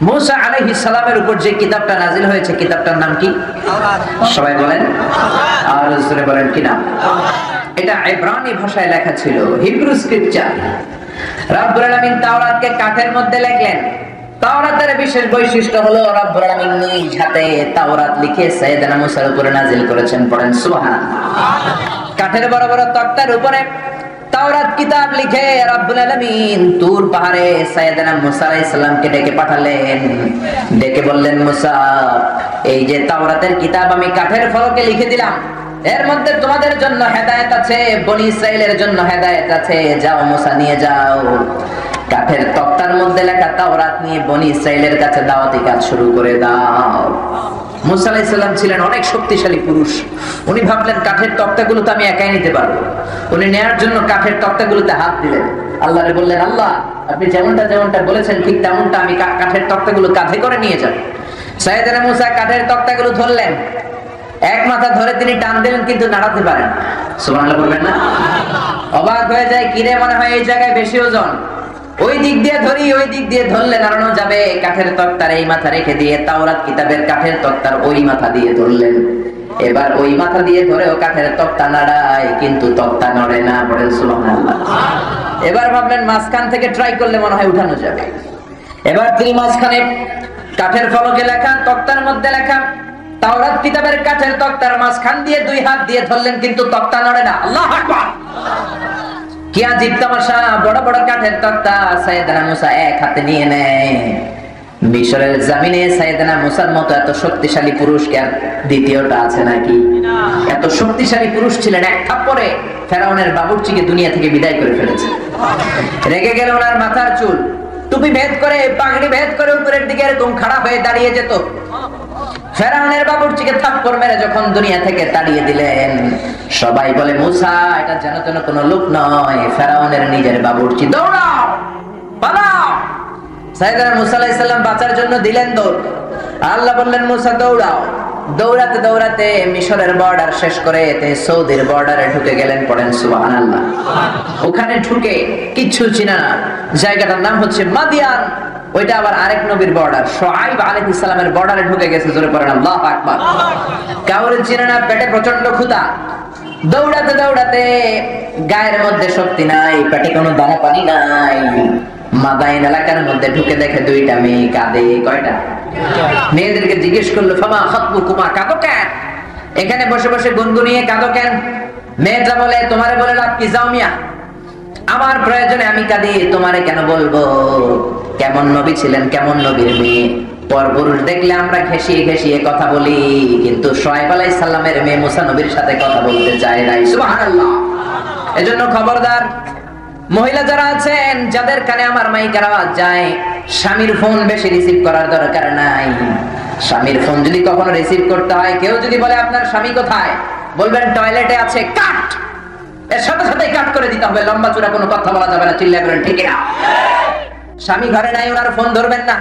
মুসা আলাইহিস সালামের উপর যে কিতাবটা নাজিল হয়েছে কিতাবটার নাম কি? সবাই বলেন, আর জোরে বলেন কি নাম? এটা ইব্রানি ভাষায় লেখা ছিল, হিব্রু স্ক্রিপচার। রব্বুল আলামিন তাওরাতকে কাঠের মধ্যে লিখলেন। তাওরাতের বিশেষ বৈশিষ্ট্য হলো রব্বুল আলামিন নিজ হাতে তাওরাত লিখে সাইয়েদনা মুসার উপরে নাজিল করেছেন। পড়েন সুবহানাল্লাহ। কাঠের বড় বড় তক্তার উপরে তাওরাত কিতাব লিখে রব্বুল আলামিন তুর পাহাড়ে সাইয়েদনা মুসা আলাইহিস সালামকে ডেকে পাঠালেন। ডেকে বললেন, মুসা, এই যে তাওরাতের কিতাব আমি কাঠের ফলকে লিখে দিলাম, এর মধ্যে তোমাদের জন্য হেদায়েত আছে, বনি ইসরাইলের জন্য হেদায়েত আছে। যাও মুসা, নিয়ে যাও। কাঠের তক্তার মধ্যে লেখা তাওরাত নিয়ে বনি ইসরাইলের কাছে দাওয়াতি কাজ শুরু করে দাও। মুসা আলাইহিস সালাম ছিলেন অনেক শক্তিশালী পুরুষ। উনি ভাবলেন কাঠের তক্তাগুলো তো আমি একাই নিতে পারবো। উনি নেয়ার জন্য কাঠের তক্তাগুলোতে হাত দিলেন। আল্লাহরে বললেন, আল্লাহ, আপনি যেমনটা বলেছেন ঠিক তেমনটা আমি কাঠের তক্তাগুলো কাঁধে করে নিয়ে যাব। সাইয়েদনা মুসা কাঠের তক্তাগুলো ধরলেন। এক মাথা ধরে তিনি টান দিলেন, কিন্তু নাড়াতে পারেন। সুবহানাল্লাহ বলবেন না? অবাক হয়ে যায়, কিরে, মনে হয় এই জায়গায় বেশি ওজন, ওই দিক দিয়ে ধরি, ওই দিক দিয়ে ধরলে নাড়ানো যাবে। কাঠের তক্তার এই মাথা রেখে দিয়ে তাওরাত কিতাবের কাঠের তক্তার ওই মাথা দিয়ে ধরলেন। এবার ওই মাথা দিয়ে ধরেও কাঠের তক্তা নাড়ায়, কিন্তু তক্তা নড়ে না। বলেন সুবহানাল্লাহ। এবার ভাবলেন মাঝখান থেকে ট্রাই করলে মনে হয় উঠানো যাবে। এবার তিনি মাঝখানে কাঠের ফলকে লেখা, তক্তার মধ্যে লেখা তাওরাত কিতাবের কাঠের তক্তার মাঝখান দিয়ে দুই হাত দিয়ে ধরলেন, কিন্তু তক্তা নড়ে না। আল্লাহু আকবার! কি আজীব তামাশা! বড় বড় কাঠের তক্তা সাইয়েদনা মুসা এক হাতে নিয়ে নেয়। মিশরের জমিনে সাইয়েদনা মুসার মতো এত শক্তিশালী পুরুষ কি আর দ্বিতীয়টা আছে নাকি? এত শক্তিশালী পুরুষ ছিলেন, এক থাপ্পড়ে ফেরাউনের বাবুর্চিকে দুনিয়া থেকে বিদায় করে ফেলেছে। রেগে গেল ওনার মাথার চুল, টুপি ভেদ করে, পাগড়ি ভেদ করে উপরের দিকে এরকম খাড়া হয়ে দাঁড়িয়ে যেত। ফেরাউনের বাবুর্চিকে থাপ্পড় মেরে যখন দুনিয়া থেকে তাড়িয়ে দিলেন, সবাই বলে, মুসা, এটা যেন তেন কোনো লোক নয়, ফেরাউনের নিজের বাবুর্চি। দৌড়াও, পালাও। সাইয়েদনা মুসা আলাইহিস সালাম বাঁচার জন্য দিলেন দৌড়। আল্লাহ বললেন, মুসা দৌড়াও। দৌড়াতে দৌড়াতে মিশরের বর্ডার শেষ করে সৌদির বর্ডারে ঢুকে গেলেন। পড়েন সুবহানাল্লাহ। ওখানে ঢুকে কিচ্ছু চিনা না, জায়গাটার নাম হচ্ছে মাদিয়ান। ওইটা আবার আরেক নবীর বর্ডার, শুআইব আলাইহিস সালামের বর্ডারে ঢুকে গেছে। জোরে পড়েন আল্লাহু আকবার। কাউরে চিনে না, পেটে প্রচন্ড ক্ষুধা। দৌড়াতে দৌড়াতে গায়ের মধ্যে শক্তি নাই, পেটে কোনো দানা পানি নাই। মাদাইন এলাকার মধ্যে ঢুকে দেখে দুইটা মেয়ে কাঁদে। কয়টা? মেয়েদেরকে জিজ্ঞেস করলো, ফামা খাতবুকুমা, কাঁদো কেন? এখানে বসে বসে গুনগুনিয়ে কাঁদো কেন? মেয়েটা বলে, তোমারে বলে লাভ কি, যাও মিয়া, আমার প্রয়োজনে আমি কাঁদি, তোমারে কেন বলবো? কেমন নবী ছিলেন, কেমন নবীর মেয়ে। পরপুরুষ দেখলে আমরা ঘেঁষিয়ে ঘেঁষিয়ে কথা বলি, কিন্তু শুআইব আলাইহিস সালামের মেয়ে মুসা নবীর সাথে কথা বলতে চায় নাই। সুবহানাল্লাহ। এজন্য খবরদার, মহিলা যারা আছেন, যাদের কানে আমার মাইকের আওয়াজ যায়, স্বামীর ফোন বেশি রিসিভ করার দরকার নাই। স্বামীর ফোন যদি কখনো রিসিভ করতে হয়, কেউ যদি বলে আপনার স্বামী কোথায়, বলবেন টয়লেটে আছে, কাট। এর সাথে সাথে কাট করে দিতে হবে, লম্বা চূড়া কোনো কথা বলা যাবে না। চিল্লায় বলেন ঠিক না? স্বামী ঘরে নাই, ওনার ফোন ধরবেন না।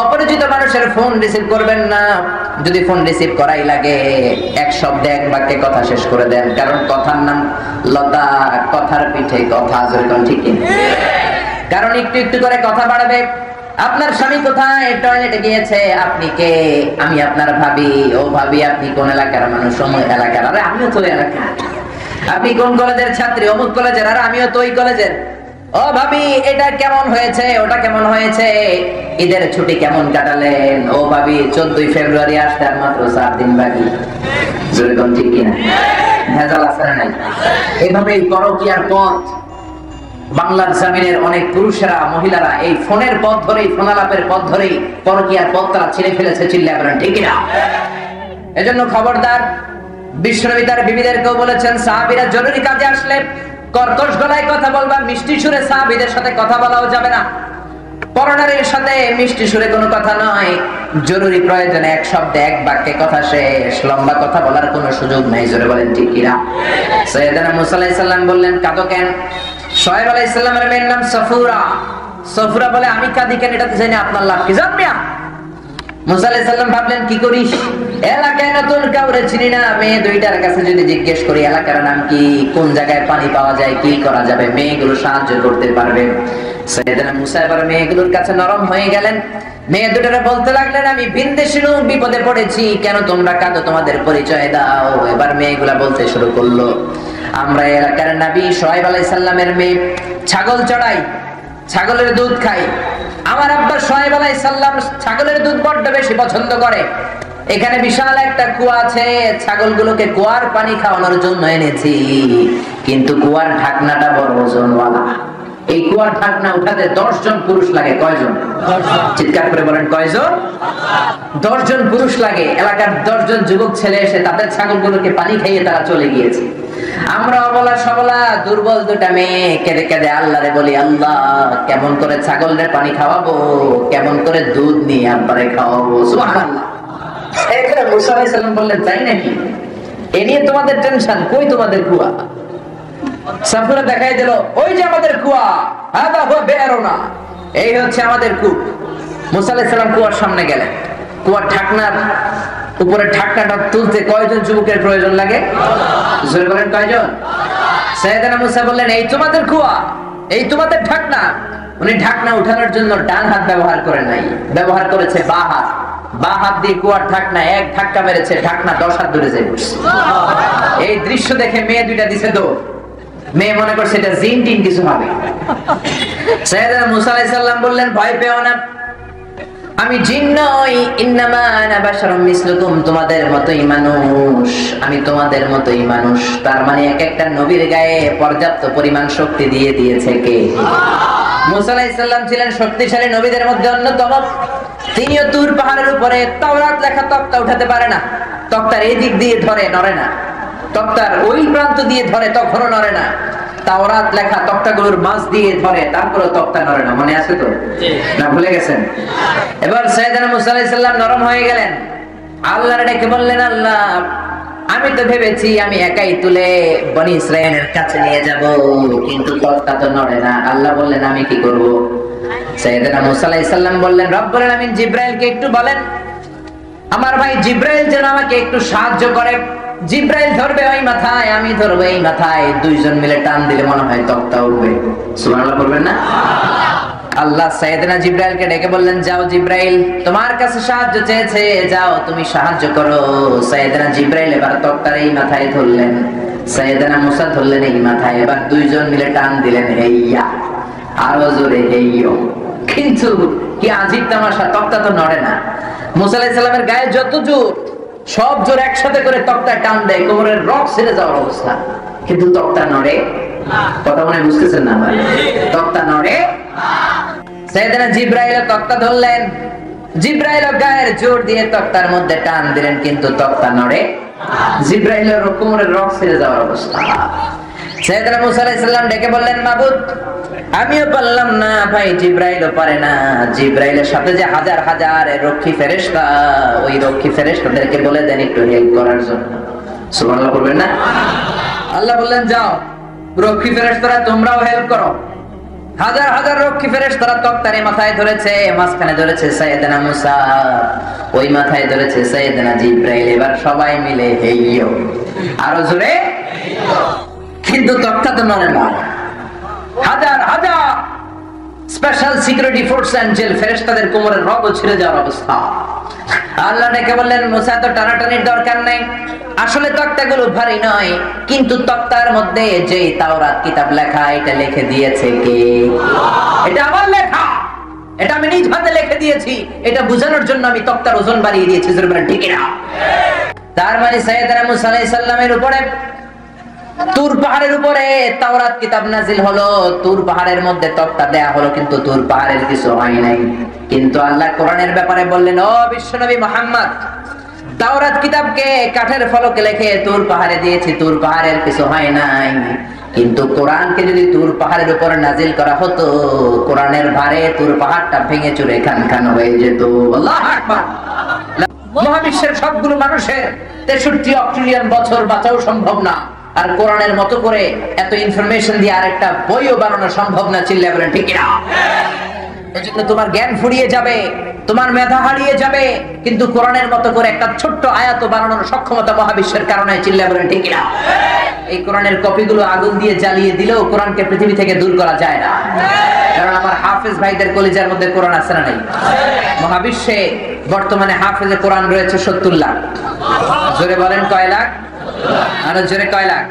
অপরিচিত মানুষের ফোন রিসিভ করবেন না। যদি ফোন রিসিভ করাই লাগে, এক শব্দে এক বাক্যে কথা শেষ করে দেন, কারণ কথার নাম লতা, কথার পিঠে কথা। যেরকম ঠিক না? কারণ একটু একটু করে কথা বাড়াবে। আপনার স্বামী কোথায়? টয়লেটে গিয়েছে। আপনি কে? আমি আপনার ভাবি। ও ভাবি, আপনি কোন এলাকার মানুষ? অমুক এলাকার। আরে আমিও তো এলাকার। আপনি কোন কলেজের ছাত্রী? অমুক কলেজের। আরে আমিও তো ওই কলেজের। ও ভাবি, এটা কেমন হয়েছে, ওটা কেমন হয়েছে, ঈদের ছুটি কেমন কাটালেন? ও ভাবি, 14 ফেব্রুয়ারি আসতে আর মাত্র 4 দিন বাকি। যেরকম ঠিক কিনা? ভেজাল আছে না নাই? এইভাবে পরকীয়ার পথ, বাংলার জমিনের অনেক পুরুষেরা, মহিলারা এই ফোনের পথ ধরেই, ফোনালাপের পথ ধরেই পরকীয়ার পথ তারা ছিঁড়ে ফেলেছে। চিল্লায় বলেন ঠিক কিনা? এজন্য খবরদার, বিশ্বনবী তার বিবিদেরকেও বলেছেন, সাহাবীরা জরুরি কাজে আসলে কর্কশ গলায় কথা বলবা, মিষ্টি সুরে সাহাবীদের সাথে কথা বলাও যাবে না। পরনারীর সাথে মিষ্টি সুরে কোনো কথা নয়। জরুরি প্রয়োজনে এক শব্দে এক বাক্যে কথা শেষ, লম্বা কথা বলার কোনো সুযোগ নাই। জোরে বলেন ঠিক কিনা? সাইয়েদনা মুসা আলাইহিস সালাম বললেন, কাঁদো কেন? শুআইব আলাইহিস সালামের মেয়ের নাম সফুরা। সফুরা বলে, আমি কাঁদি কেন, এটা তো জানি আপনার লাভ কি? জান মিয়া। মুসা আলাইহিস সালাম ভাবলেন, কি করিস, এলাকায় নতুন, কাউরে চিনি না, মেয়ে দুইটার কাছে যদি জিজ্ঞেস করি এলাকার নাম কি, কোন জায়গায় পানি পাওয়া যায়, কি করা যাবে, মেয়েগুলো সাহায্য করতে পারবে। সাইয়েদনা মুসা এবার মেয়েগুলোর কাছে নরম হয়ে গেলেন। মেয়ে দুটোরে বলতে লাগলেন, আমি ভিনদেশী লোক, বিপদে পড়েছি, কেন তোমরা কাঁদো, তোমাদের পরিচয় দাও। এবার মেয়েগুলা বলতে শুরু করলো, আমরা এলাকার নবী শুআয়ব আলাইহিস সালামের মেয়ে, ছাগল চড়াই, ছাগলের দুধ খাই। আমার আব্বা শুআয়ব আলাইহিস সালাম ছাগলের দুধ বড্ড বেশি পছন্দ করে। এখানে বিশাল একটা কুয়া আছে, ছাগলগুলোকে কুয়ার পানি খাওয়ানোর জন্য এনেছি, কিন্তু কুয়ার ঢাকনাটা বড় ওজনওয়ালা। এই কুয়ার ঢাকনা উঠাতে 10 জন পুরুষ লাগে। কয়জন? চিৎকার করে বলেন, কয়জন? 10 জন পুরুষ লাগে। এলাকার 10 জন যুবক ছেলে এসে তাদের ছাগলগুলোকে পানি খাইয়ে তারা চলে গিয়েছে। আমরা অবলা সবলা দুর্বল দুটা মেয়ে কেঁদে কেঁদে আল্লাহরে বলি, আল্লাহ কেমন করে ছাগলের পানি খাওয়াবো, কেমন করে দুধ নিয়ে আব্বারে খাওয়াবো। সুবহানাল্লাহ। এখানে মুসা আলাইহিস সালাম বললেন, তাই নাকি? এ নিয়ে তোমাদের টেনশন, কই তোমাদের কুয়া? সাফুরা দেখাই দিল, ওই যে আমাদের কুয়া, হাদা হুয়া বি'রুনা, এই হচ্ছে আমাদের কূপ। মুসা আলাইহিস সালাম কুয়ার সামনে গেলেন। কুয়ার ঢাকনার উপরে ঢাকনাটা তুলতে কয়জন যুবকের প্রয়োজন লাগে? জোরে বলেন, কয়জন? সাইয়েদনা মুসা বললেন, এই তোমাদের কুয়া, এই তোমাদের ঢাকনা। উনি ঢাকনা উঠানোর জন্য ডান হাত ব্যবহার করেন নাই, ব্যবহার করেছে বাঁ হাত। বাঁ হাত দিয়ে কুয়ার ঢাকনা এক ধাক্কা মেরেছে, ঢাকনা 10 হাত দূরে যায় পড়ছে। এই দৃশ্য দেখে মেয়ে দুইটা দিছে দৌড়। মেয়ে মনে করছে এটা জিন টিন কিছু হবে। সাইয়েদনা মুসা আলাইহিস সালাম বললেন, ভয় পেও না, আমি জিন নই, ইন্নামা আনা বাশারুম মিসলুকুম, তোমাদের মতোই মানুষ, আমি তোমাদের মতোই মানুষ। তার মানে এক একটা নবীর গায়ে পর্যাপ্ত পরিমাণ শক্তি দিয়ে দিয়েছে কে? মুসা আলাইহিস সালাম ছিলেন শক্তিশালী নবীদের মধ্যে অন্যতম। তিনিও তুর পাহাড়ের উপরে তাওরাত লেখা তক্তা উঠাতে পারে না, তক্তার এই দিক দিয়ে ধরে নড়ে না, তক্তার ওই প্রান্ত দিয়ে ধরে তখনও নড়ে না। তাওরাত লেখা তক্তাগুলোর মাঝ দিয়ে ধরে, তারপরে তক্তা নড়ে না। মনে আছে তো? না ভুলে গেছেন? এবার সাইয়েদনা মুসা আলাইহিস সালাম নরম হয়ে গেলেন, আল্লাহর ডেকে বললেন, আল্লাহ আমি তো ভেবেছি আমি একাই তুলে বনি ইসরাইলের কাছে নিয়ে যাব, কিন্তু তক্তা তো নড়ে না। আল্লাহ বললেন, আমি কি করব? সাইয়েদনা মুসা আলাইহিস সালাম বললেন, রব্বুল আলামিন জিবরাইলকে একটু বলেন আমার ভাই জিবরাইল যেন আমাকে একটু সাহায্য করে। জিবরাইল ধরবে ওই মাথায়, আমি ধরবো এই মাথায়, দুইজন মিলে টান দিলে মনে হয় তক্তা উঠবে। সুবহানাল্লাহ বলবেন না? আল্লাহ সাইয়েদনা জিবরাইলকে ডেকে বললেন, যাও জিবরাইল, তোমার কাছে সাহায্য চেয়েছে, যাও তুমি সাহায্য করো। সাইয়েদনা জিবরাইল এবার তক্তার এই মাথায় ধরলেন, সাইয়েদনা মুসা ধরলেন এই মাথায়। এবার দুইজন মিলে টান দিলেন, হেইয়া, আরো জোরে হেইয়ো। কিন্তু কি আজীব তামাশা, তক্তা তো নড়ে না। মুসা আলাইহিস সালামের গায়ে যত জোর, সব জোর একসাথে করে তক্তা টান দেয়, কোমরের রক ছেড়ে যাওয়ার অবস্থা, কিন্তু তক্তা নড়ে। কথা মনে বুঝতেছেন না? তক্তা নড়ে। সাইয়েদনা জিবরাইল তক্তা ধরলেন, জিবরাইল গায়ের জোর দিয়ে তক্তার মধ্যে টান দিলেন, কিন্তু তক্তা নড়ে। জিবরাইলের কোমরের রক ছেড়ে যাওয়ার অবস্থা। সাইয়েদনা মুসা আলাইহিস সালাম ডেকে বললেন, মাবুদ আমিও পারলাম না, ভাই জিবরাইলও পারে না। জিবরাইলের সাথে যে হাজার হাজার রক্ষী ফেরেশতা, ওই রক্ষী ফেরেশতাদেরকে বলে দেন একটু হেল্প করার জন্য। সুবহানাল্লাহ বলবেন না? আল্লাহ বললেন, যাও রক্ষী ফেরেশতারা তোমরাও হেল্প করো। হাজার হাজার রক্ষী ফেরেশতারা তক্তারে মাথায় ধরেছে, মাঝখানে ধরেছে সাইয়েদনা মুসা, ওই মাথায় ধরেছে সাইয়েদনা জিবরাইল। এবার সবাই মিলে হেইয়ো, আরো জোরে, কিন্তু তক্তা তো নড়ে না। হাজার হাজার স্পেশাল সিকিউরিটি ফোর্স এঞ্জেল ফেরেশতাদের কোমরের রগও ছিঁড়ে যাওয়ার অবস্থা। আল্লাহ ডেকে বললেন, মুসা তো টানাটানির দরকার নেই, আসলে তক্তাগুলো ভারী নয়, কিন্তু তক্তার মধ্যে যে তাওরাত কিতাব লেখা, এটা লিখে দিয়েছে কে? এটা আমার লেখা, এটা আমি নিজ হাতে লিখে দিয়েছি। এটা বোঝানোর জন্য আমি তক্তার ওজন বাড়িয়ে দিয়েছি। ঠিক না? তার মানে সাইয়েদনা মুসা আলাইহিস সালামের উপরে তুর পাহাড়ের উপরে তাওরাত কিতাব নাজিল হলো, তুর পাহাড়ের মধ্যে তক্তা দেয়া হলো, কিন্তু তুর পাহাড়ের কিছু হয় নাই। কিন্তু আল্লাহ কোরআনের ব্যাপারে বললেন, ও বিশ্বনবী মুহাম্মদ, তাওরাত কিতাবকে কাঠের ফলকে লিখে তুর পাহাড়ে দিয়েছি, তুর পাহাড়ের কিছু হয় নাই। কিন্তু কোরআনকে যদি তুর পাহাড়ের উপর নাজিল করা হতো, কোরআনের ভারে তুর পাহাড়টা ভেঙে চুরে খান খান হয়ে যেত। আল্লাহু আকবার। মহাবিশ্বের সবগুলো মানুষের 63 ট্রিলিয়ন বছর বাঁচাও সম্ভব না, আর কোরআনের মতো করে এত ইনফরমেশন দিয়ে আরেকটা বইও বানানো সম্ভব না। চিল্লায় বলেন ঠিক না? এজন্য তোমার জ্ঞান ফুরিয়ে যাবে, তোমার মেধা হারিয়ে যাবে, কিন্তু কোরআনের মতো করে একটা ছোট্ট আয়াত বানানোর সক্ষমতা মহাবিশ্বের কারণে। চিল্লায় বলেন ঠিক না? এই কোরআনের কপিগুলো আগুন দিয়ে জ্বালিয়ে দিলেও কোরআনকে পৃথিবী থেকে দূর করা যায় না। কারণ আমার হাফেজ ভাইদের কলিজার মধ্যে কোরআন আছে না নাই? মহাবিশ্বে বর্তমানে হাফেজে কোরআন রয়েছে 70 লাখ। জোরে বলেন কয় লাখ? আরো জোরে কয় লাখ?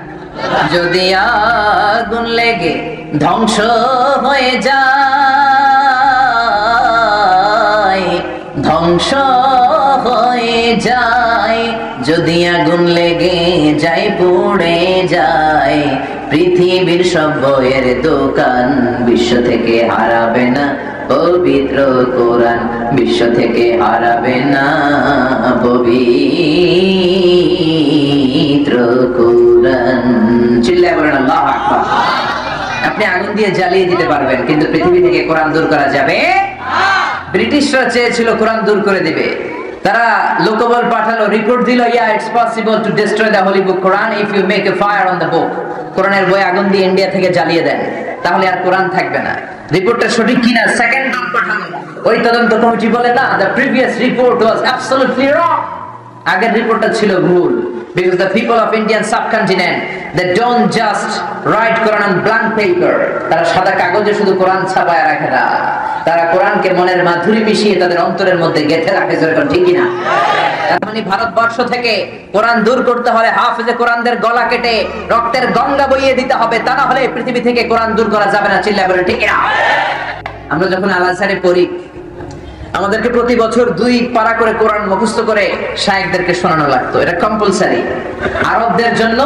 যদি আগুন লেগে ধ্বংস হয়ে যায়, ধ্বংস হয়ে যায়, যদি আগুন লেগে যায় পুড়ে যায়, পৃথিবীর সব বইয়ের দোকান বিশ্ব থেকে হারাবে না পবিত্র কোরআন, বিশ্ব থেকে হারাবে না পবিত্র কোরআন। চিল্লায় বলেন আল্লাহু আকবার। আপনি আগুন দিয়ে জ্বালিয়ে দিতে পারবেন, কিন্তু পৃথিবী থেকে কোরআন দূর করা যাবে না। ব্রিটিশরা চেয়েছিল কোরআন দূর করে দিবে, তারা লোকবল পাঠালো, রিপোর্ট দিল, yeah it's possible to destroy the holy book Quran if you make a fire on the book. কোরআনের বই আগুন দিয়ে ইন্ডিয়া থেকে জ্বালিয়ে দেন, তাহলে আর কোরআন থাকবে না। রিপোর্টটা সঠিক কিনা সেকেন্ড দল পাঠালো, ওই তদন্ত কমিটি বলে না, the previous report was absolutely রং। আগের রিপোর্টটা ছিল ভুল, because the people of Indian subcontinent they don't just write Quran on blank paper, তারা সাদা কাগজে শুধু কোরআন ছাপায় রাখে না, তারা কোরআনকে মনের মাধুরী মিশিয়ে তাদের অন্তরের মধ্যে গেঁথে রাখে। যেরকম ঠিক কিনা? তার মানে ভারতবর্ষ থেকে কোরআন দূর করতে হলে হাফেজে কোরআনদের গলা কেটে রক্তের গঙ্গা বইয়ে দিতে হবে, তা না হলে পৃথিবী থেকে কোরআন দূর করা যাবে না। চিল্লায় বলেন ঠিক কিনা? আমরা যখন আল আজহারে পড়ি, আমাদেরকে প্রতি বছর 2 পারা করে কোরআন মুখস্থ করে শায়েখদেরকে শোনানো লাগতো, এটা কম্পালসারি। আরবদের জন্য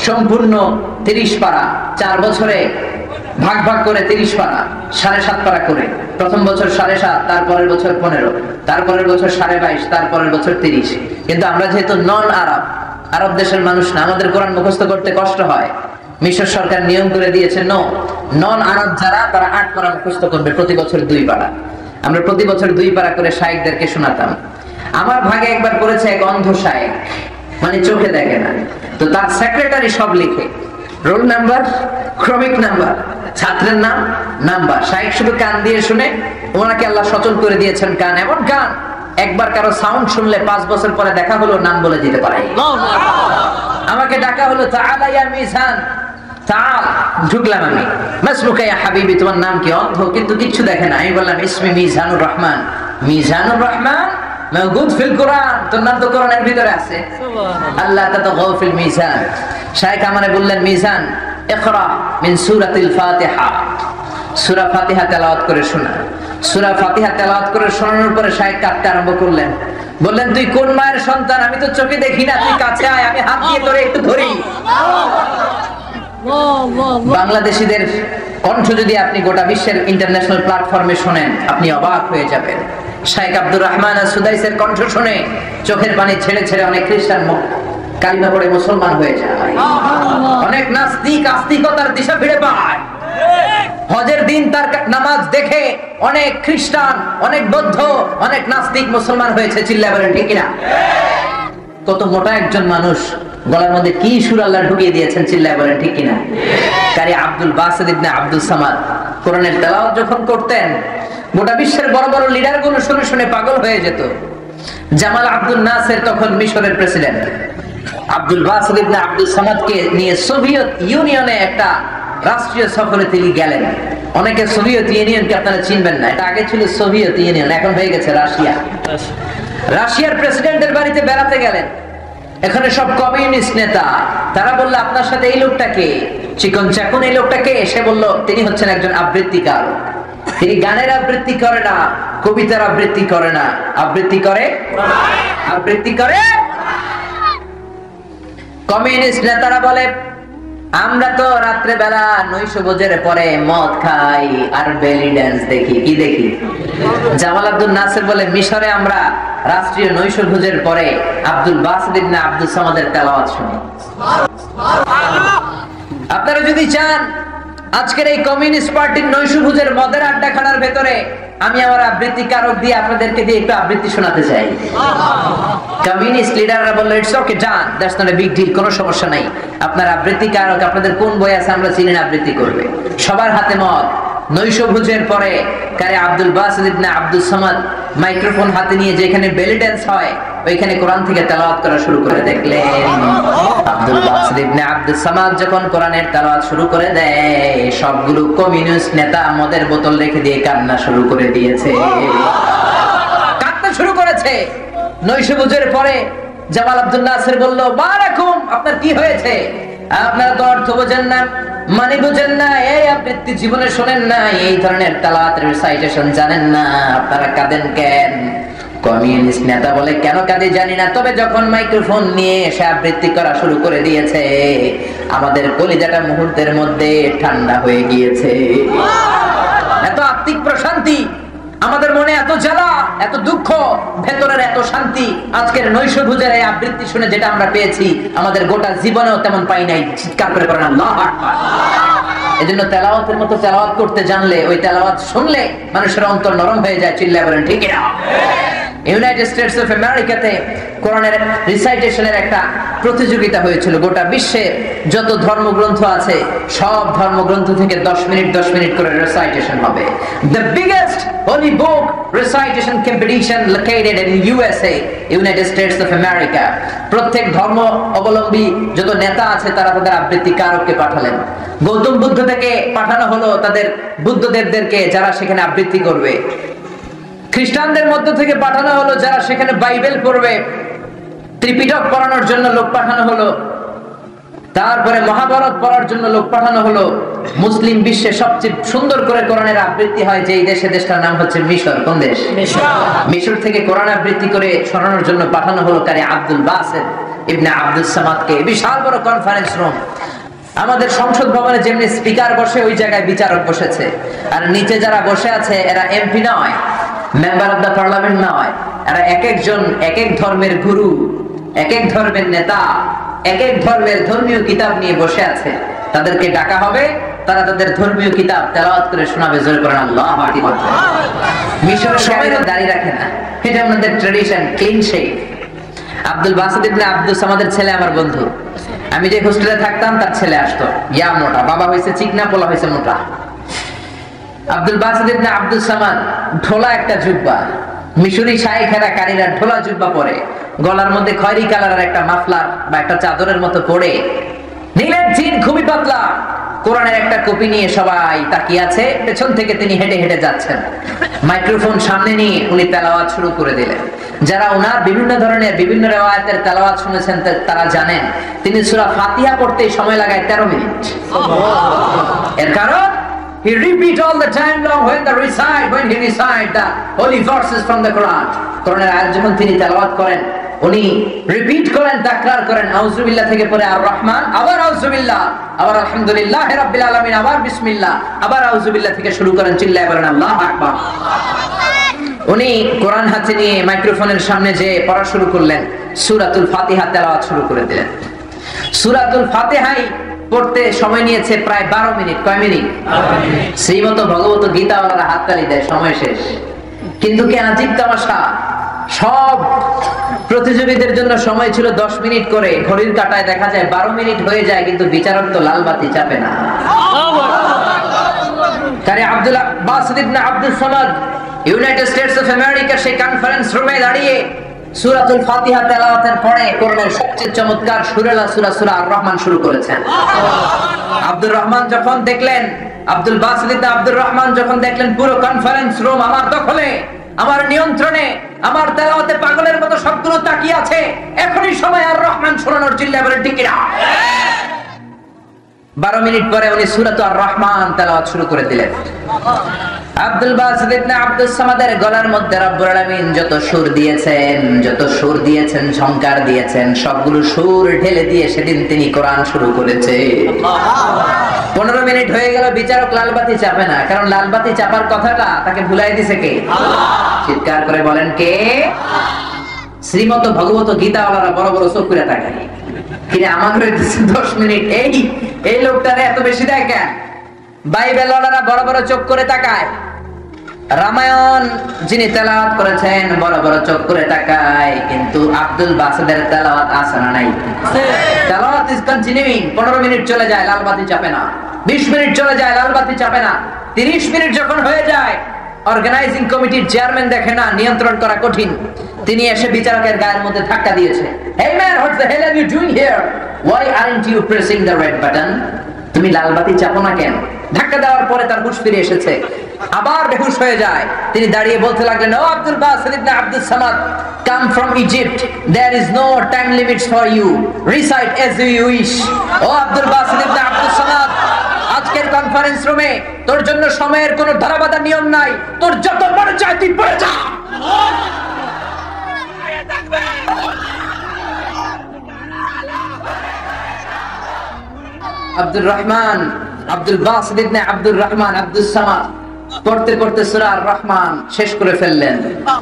সম্পূর্ণ 30 পারা, 4 বছরে ভাগ ভাগ করে 30 পারা, 7.5 পারা করে। প্রথম বছর 7.5, তারপরের বছর 15, তারপরের বছর 22.5, তারপরের বছর 30। কিন্তু আমরা যেহেতু নন আরব, আরব দেশের মানুষ না, আমাদের কোরআন মুখস্থ করতে কষ্ট হয়। মিশর সরকার নিয়ম করে দিয়েছে, নন আরব যারা, তারা 8 পারা মুখস্থ করবে, প্রতি বছর 2 পারা। আমরা প্রতি বছর 2 পারা করে শায়েখদেরকে শোনাতাম। আমার ভাগে একবার পড়েছে এক অন্ধ শায়েখ, মানে চোখে দেখে না, তো তার সেক্রেটারি সব লিখে, রোল নাম্বার, ক্রমিক নাম্বার, ছাত্রের নাম, নাম্বার। শায়েখ শুধু কান দিয়ে শুনে, ওনাকে আল্লাহ সচল করে দিয়েছেন কান, এমন কান একবার কারো সাউন্ড শুনলে 5 বছর পরে দেখা হলো নাম বলে দিতে পারে। আমাকে ডাকা হলো, তাআলা ইয়া মিজান, তাআল। ঢুকলাম আমি, মাসমুকা ইয়া হাবিবি, তোমার নাম কি? অন্ধ, কিন্তু কিছু দেখে না। আমি বললাম, ইসমি মিজানুর রহমান। মিজানুর রহমান মাওজুদ ফিল কোরআন, তোর নাম তো কোরআনের ভিতরে আছে। আল্লাহ তাতাগাউ ফিল মিজান। শায়েখ আমারে বললেন, মিজান ইকরা মিন সূরাতিল ফাতিহা, সূরা ফাতিহা তেলাওয়াত করে শোনা। সূরা ফাতিহা তেলাওয়াত করে শোনানোর পরে শায়েখ কাঁদতে আরম্ভ করলেন, বললেন, তুই কোন মায়ের সন্তান? আমি তো চোখে দেখি না, তুই কাছে আয়, আমি হাত দিয়ে তোরে একটু ধরি। বাংলাদেশীদের কণ্ঠ যদি আপনি গোটা বিশ্বের ইন্টারন্যাশনাল প্ল্যাটফর্মে শোনেন, আপনি অবাক হয়ে যাবেন। শাইখ আব্দুর রহমান সুদাইসের কণ্ঠ শুনে চোখের পানি ছেড়ে ছেড়ে অনেক খ্রিস্টান কালিমা পড়ে মুসলমান হয়ে যায়। অনেক নাস্তিক আস্তিকতার দিশা ফিরে পায়। হজের দিন তার নামাজ দেখে অনেক খ্রিস্টান, অনেক বৌদ্ধ, অনেক নাস্তিক মুসলমান হয়েছে। চিল্লায় বলেন ঠিক কিনা? কত মোটা একজন মানুষ, গলার মধ্যে কি সুর আল্লাহ ঢুকিয়ে দিয়েছেন। চিল্লায় বলেন ঠিক কিনা? কারি আব্দুল বাসিত ইবনে আব্দুল সামাদ কোরআনের তেলাওয়াত যখন করতেন, গোটা বিশ্বের বড় বড় লিডার গুলো শুনে শুনে পাগল হয়ে যেত। জামাল আব্দুল নাসের তখন মিশরের প্রেসিডেন্ট, আব্দুল বাসিত ইবনে আব্দুল সামাদকে নিয়ে সোভিয়েত ইউনিয়নে একটা রাষ্ট্রীয় সফরে তিনি গেলেন। অনেকে সোভিয়েত ইউনিয়নকে আপনারা চিনবেন না, এটা আগে ছিল সোভিয়েত ইউনিয়ন, এখন হয়ে গেছে রাশিয়া। রাশিয়ার প্রেসিডেন্টের বাড়িতে বেড়াতে গেলেন, এখানে সব কমিউনিস্ট নেতা। তারা বললো, আপনার সাথে এই লোকটাকে, চিকন চাকুন এই লোকটাকে। সে বলল, তিনি হচ্ছেন একজন আবৃত্তিকার। তিনি গানের আবৃত্তি করে না, কবিতার আবৃত্তি করে না, আবৃত্তি করে কমিউনিস্ট নেতারা বলে, আমরা তো রাত্রে বেলা নৈশভোজের পরে মদ খাই আর বেলি ড্যান্স দেখি। কি দেখি? জামাল আব্দুল নাসের বলে, মিশরে আমরা রাষ্ট্রীয় নৈশভোজের পরে আব্দুল বাসিত ইবনে আব্দুল সামাদের তেলাওয়াত শুনি। আপনারা যদি চান আজকের এই কমিউনিস্ট পার্টির নৈশভোজের মদের আড্ডা খানার ভেতরে আমি আমার আবৃত্তিকারক দিয়ে আপনাদেরকে দিয়ে একটু আবৃত্তি শোনাতে চাই। কমিউনিস্ট লিডাররা বলল, it's okay done, that's not a big deal, কোনো সমস্যা নাই। আপনার আবৃত্তিকারক, আপনাদের কোন বই আছে আমরা চিনি না, আবৃত্তি করবে। সবার হাতে মদ। নৈশভোজের পরে কারি আব্দুল বাসিত ইবনে আব্দুল সামাদ মাইক্রোফোন হাতে নিয়ে, যেখানে বেলি ড্যান্স হয় ওইখানে কোরআন থেকে তেলাওয়াত করা শুরু করে দেখলেন আব্দুল বাসিত ইবনে আব্দুস সামাদ যখন কোরআনের তেলাওয়াত শুরু করে দেয়, সবগুলো কমিউনিস্ট নেতা মদের বোতল রেখে দিয়ে কান্না শুরু করে দিয়েছে, কাঁদতে শুরু করেছে। নৈশভোজের পরে জামাল আব্দুল নাসির বলল, বারাকুম, আপনার কি হয়েছে? আপনারা তো অর্থ বোঝেন না, মানে বোঝেন না, এই আবৃত্তি জীবনে শোনেন না, এই ধরনের তেলাওয়াতের রিসাইটেশন জানেন না, আপনারা কাঁদেন কেন? কমিউনিস্ট নেতা বলে, কেন কাঁদে জানি না, তবে যখন মাইক্রোফোন নিয়ে এসে আবৃত্তি করা শুরু করে দিয়েছে, আমাদের কলিজাটা মুহূর্তের মধ্যে ঠান্ডা হয়ে গিয়েছে। এত আত্মিক প্রশান্তি, আমাদের মনে এত জ্বালা, এত দুঃখ, ভেতরের এত শান্তি, আজকের নৈশভোজের এই আবৃত্তি শুনে যেটা আমরা পেয়েছি, আমাদের গোটা জীবনেও তেমন পাই নাই। চিৎকার করে পড়েন আল্লাহু আকবার। এজন্য তেলাওয়াতের মতো তেলাওয়াত করতে জানলে, ওই তেলাওয়াত শুনলে মানুষের অন্তর নরম হয়ে যায়। চিল্লায় বলেন ঠিক না? ইউনাইটেড স্টেটস অফ আমেরিকাতে কোরআনের রিসাইটেশনের একটা প্রতিযোগিতা হয়েছিল। গোটা বিশ্বে যত ধর্মগ্রন্থ আছে, সব ধর্মগ্রন্থ থেকে 10 মিনিট করে রিসাইটেশন হবে। The biggest holy book recitation competition located in USA, United States of America. প্রত্যেক ধর্ম অবলম্বী যত নেতা আছে তারা তাদের আবৃত্তি কারককে পাঠালেন। গৌতম বুদ্ধ থেকে পাঠানো হলো তাদের বুদ্ধদেবদেরকে, যারা সেখানে আবৃত্তি করবে। খ্রিস্টানদের মধ্য থেকে পাঠানো হলো যারা সেখানে বাইবেল পড়বে। ত্রিপিটক পড়ানোর জন্য লোক পাঠানো হলো। তারপরে মহাভারত পড়ার জন্য লোক পাঠানো হলো। মুসলিম বিশ্বে সবচেয়ে সুন্দর করে কোরআনের আবৃত্তি হয় যে দেশে, দেশটার নাম হচ্ছে মিশর। কোন দেশ? মিশর থেকে কোরআন আবৃত্তি করে শোনানোর জন্য পাঠানো হলো কারি আব্দুল বাসিত ইবনে আব্দুস সামাদকে। বিশাল বড় কনফারেন্স রুম। আমাদের সংসদ ভবনে যেমনি স্পিকার বসে, ওই জায়গায় বিচারক বসেছে। আর নিচে যারা বসে আছে এরা এমপি নয়, মেম্বার অফ দ্য পার্লামেন্ট নয়, এরা এক একজন এক এক ধর্মের গুরু, এক এক ধর্মের নেতা, এক এক ধর্মের ধর্মীয় কিতাব নিয়ে বসে আছে। তাদেরকে ডাকা হবে, তারা তাদের ধর্মীয় কিতাব তেলাওয়াত করে শোনাবে। জোরে করেন আল্লাহু আকবার। মিশরের সবাই দাড়ি রাখে না, এটা ওনাদের ট্র্যাডিশন, ক্লিন শেভ। আব্দুল বাসিত ইবনে আব্দুস সামাদের ছেলে আমার বন্ধু। আমি যে হোস্টেলে থাকতাম তার ছেলে আসতো, ইয়া মোটা, বাবা হয়েছে চিকনা, পোলা হয়েছে মোটা। আব্দুল বাসিত ইবনে আব্দুস সামাদ ঢোলা একটা জুব্বা, মিশরি শাইখেরা কারীরা ঢোলা জুব্বা পরে, গলার মধ্যে খয়েরি কালারের একটা মাফলার বা একটা চাদরের মতো পরে, নীলের জিন খুবই পাতলা, কোরআনের একটা কপি নিয়ে সবাই তাকিয়ে আছে। পেছন থেকে তিনি হেঁটে হেঁটে যাচ্ছেন, মাইক্রোফোন সামনে নিয়ে উনি তেলাওয়াত শুরু করে দিলেন। যারা ওনার বিভিন্ন ধরনের বিভিন্ন রিওয়ায়াতের তেলাওয়াত শুনেছেন তারা জানেন তিনি সূরা ফাতিহা পড়তে সময় লাগায় 13 মিনিট। এর কারণ he repeat all the time long when he recite the holy verses from the Quran. কোরআনের আয়াত যখন তিনি তেলাওয়াত করেন, উনি রিপিট করেন, তাকরার করেন। আউযুবিল্লাহ থেকে পরে আর রহমান, আবার আউযুবিল্লাহ, আবার আলহামদুলিল্লাহি রাব্বিল আলামিন, আবার বিসমিল্লাহ, আবার আউযুবিল্লাহ থেকে শুরু করেন। চিল্লায় বলেন আল্লাহু আকবার। উনি কোরআন হাতে নিয়ে মাইক্রোফোনের সামনে যে পড়া শুরু করলেন, সূরাতুল ফাতিহা তেলাওয়াত শুরু করে দিলেন। সূরাতুল ফাতিহাই পড়তে সময় নিয়েছে প্রায় 12 মিনিট। কয় মিনিট? শ্রীমত ভগবত গীতাওয়ালারা হাততালি দেয়, সময় শেষ। কিন্তু কি আজীব তামাশা, সব প্রতিযোগীদের জন্য সময় ছিল 10 মিনিট করে, ঘড়ির কাঁটায় দেখা যায় 12 মিনিট হয়ে যায়, কিন্তু বিচারক তো লাল বাতি চাপে না। কারি আব্দুল বাসিত ইবনে আব্দুস সামাদ ইউনাইটেড স্টেটস অফ আমেরিকা সেই কনফারেন্স রুমে দাঁড়িয়ে সূরাতুল ফাতিহা তেলাওয়াতের পরে কোরআনের সবচেয়ে চমৎকার সুরেলা সূরা আর রহমান শুরু করেছেন। আব্দুর রহমান যখন দেখলেন, আব্দুল বাসিত ইবনে আব্দুর রহমান যখন দেখলেন পুরো কনফারেন্স রুম আমার দখলে, আমার নিয়ন্ত্রণে, আমার তেলাওয়াতে পাগলের মতো সবগুলো তাকিয়ে আছে, এখনই সময় আর রহমান শোনানোর। চিল্লায় বলেন ঠিক কিনা? 12 মিনিট পরে উনি সূরাতুল আর রহমান তেলাওয়াত শুরু করে দিলেন। আব্দুল বাসিত ইবনে আব্দুস সামাদের গলার মধ্যে রব্বুল আলামিন যত সুর দিয়েছেন, ঝংকার দিয়েছেন, সবগুলো সুর ঢেলে দিয়ে সেদিন তিনি কোরআন শুরু করেছে। 15 মিনিট হয়ে গেল, বিচারক লালবাতি চাপে না, কারণ লালবাতি চাপার কথাটা তাকে ভুলাই দিয়েছে কে? চিৎকার করে বলেন কে? শ্রীমত ভগবত গীতাওয়ালারা বড় বড় চোখ করে তাকায়, কিন্তু আমাদের 10 মিনিট। এই লোকটারে এত বেশি দেয় কেন? বাইবেলওয়ালারা বড় বড় চোখ করে তাকায়, রামায়ণ যিনি তেলাওয়াত করেছেন বড় বড় চোখ করে তাকায়, কিন্তু আব্দুল বাসিতের তেলাওয়াত আছে না নাই? তেলাওয়াত ইজ কন্টিনিউইং। 15 মিনিট চলে যায়, লাল বাতি চাপে না। 20 মিনিট চলে যায়, লাল বাতি চাপে না। 30 মিনিট যখন হয়ে যায়, অর্গানাইজিং কমিটির চেয়ারম্যান দেখে না নিয়ন্ত্রণ করা কঠিন, তিনি এসে বিচারকের গায়ের মধ্যে ধাক্কা দিয়েছে। Hey man, what the hell are you doing here? Why aren't you pressing the red button? তুমি লাল বাতি চাপো না কেন? ধাক্কা দেওয়ার পরে তার হুঁশ ফিরে এসেছে, আবার বেহুশ হয়ে যায়। তিনি দাঁড়িয়ে বলতে লাগলেন, ও আব্দুল বাসিত ইবনে আব্দুস Samad, come from Egypt, there is no time limits for you, recite as you wish. ও আব্দুল বাসিত ইবনে আব্দুস সামাদ, আজকের কনফারেন্স রুমে তোর জন্য সময়ের কোনো ধারাবাধা নিয়ম নাই, তোর যত মনে চায় তুই পড়ে যা। আব্দুর রহমান, আব্দুল বাসিত ইবনে আব্দুর রহমান আব্দুস সামাদ পড়তে পড়তে সূরা আর রহমান শেষ করে ফেললেন।